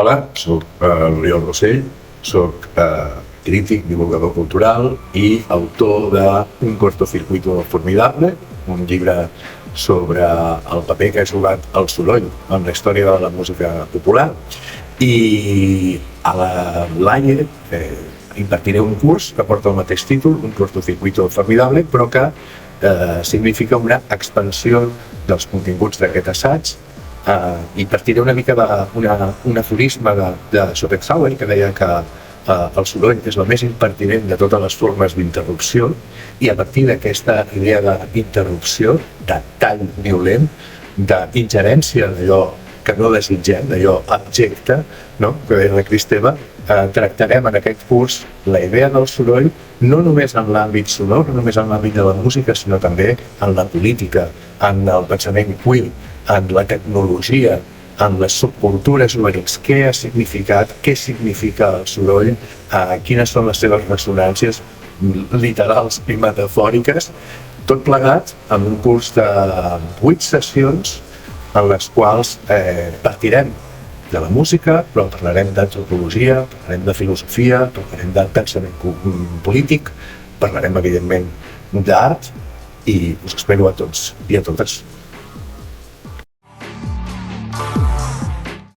Hola, soc l'Oriol Rossell, soc crític, divulgador cultural i autor d'un cortocircuito formidable, un llibre sobre el paper que ha jugat el soroll en la història de la música popular. I a la Laie impartiré un curs que porta el mateix títol, un cortocircuito formidable, però que significa una expansió dels continguts d'aquest assaig. I partiré una mica d'un aforisme de Schopenhauer que deia que el soroll és el més impertinent de totes les formes d'interrupció, i a partir d'aquesta idea d'interrupció, de tall violent, d'ingerència d'allò que no desitgem, d'allò abjecte, no? Que deia la Cristeva, tractarem en aquest curs la idea del soroll no només en l'àmbit sonor, no només en l'àmbit de la música, sinó també en la política, en el pensament queer, en la tecnologia, en les subcultures juvenils. Què ha significat, què significa el soroll, quines són les seves ressonàncies literals i metafòriques, tot plegat en un curs de 8 sessions en les quals partirem de la música, però parlarem d'antropologia, parlarem de filosofia, parlarem de pensament polític, parlarem evidentment d'art, i us espero a tots i a totes.